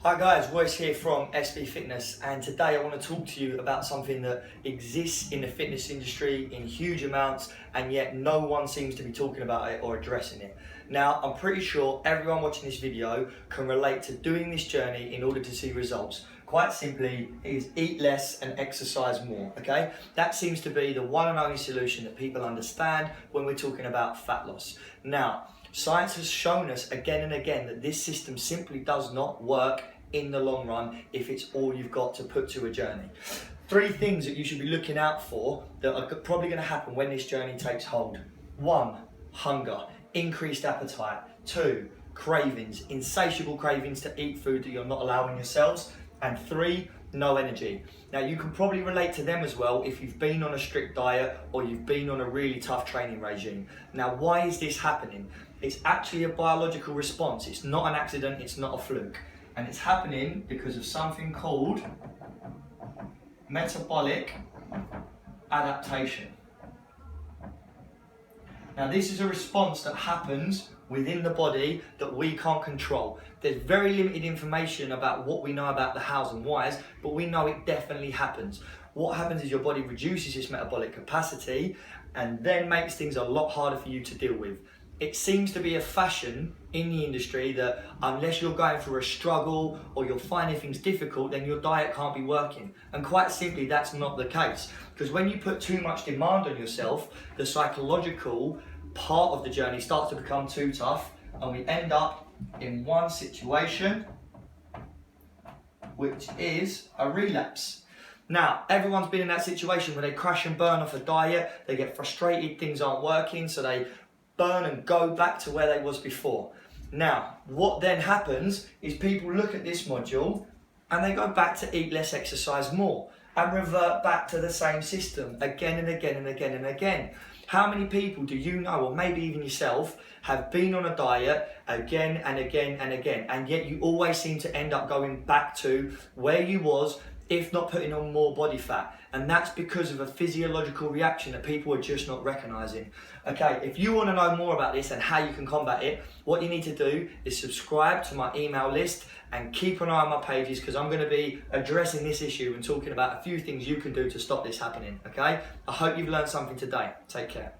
Hi guys, Royce here from SB Fitness, and today I want to talk to you about something that exists in the fitness industry in huge amounts, and yet no one seems to be talking about it or addressing it. Now, I'm pretty sure everyone watching this video can relate to doing this journey in order to see results. Quite simply, it is eat less and exercise more, okay? That seems to be the one and only solution that people understand when we're talking about fat loss. Now, science has shown us again and again that this system simply does not work in the long run if it's all you've got to put to a journey. Three things that you should be looking out for that are probably going to happen when this journey takes hold. 1, hunger, increased appetite. 2, cravings, insatiable cravings to eat food that you're not allowing yourselves. And 3, no energy. Now you can probably relate to them as well if you've been on a strict diet or you've been on a really tough training regime. Now why is this happening? It's actually a biological response. It's not an accident, it's not a fluke. And it's happening because of something called metabolic adaptation. Now this is a response that happens within the body that we can't control. There's very limited information about what we know about the hows and whys, but we know it definitely happens. What happens is your body reduces its metabolic capacity and then makes things a lot harder for you to deal with. It seems to be a fashion in the industry that unless you're going through a struggle or you're finding things difficult, then your diet can't be working. And quite simply, that's not the case. Because when you put too much demand on yourself, the psychological part of the journey starts to become too tough, and we end up in one situation, which is a relapse. Now, everyone's been in that situation where they crash and burn off a diet, they get frustrated, things aren't working, so they burn and go back to where they was before. Now, what then happens is people look at this module and they go back to eat less, exercise more, and revert back to the same system again and again and again and again. How many people do you know, or maybe even yourself, have been on a diet again and again and again, and yet you always seem to end up going back to where you was, if not putting on more body fat? And that's because of a physiological reaction that people are just not recognizing. Okay, if you want to know more about this and how you can combat it, what you need to do is subscribe to my email list and keep an eye on my pages, because I'm going to be addressing this issue and talking about a few things you can do to stop this happening. Okay, I hope you've learned something today. Take care.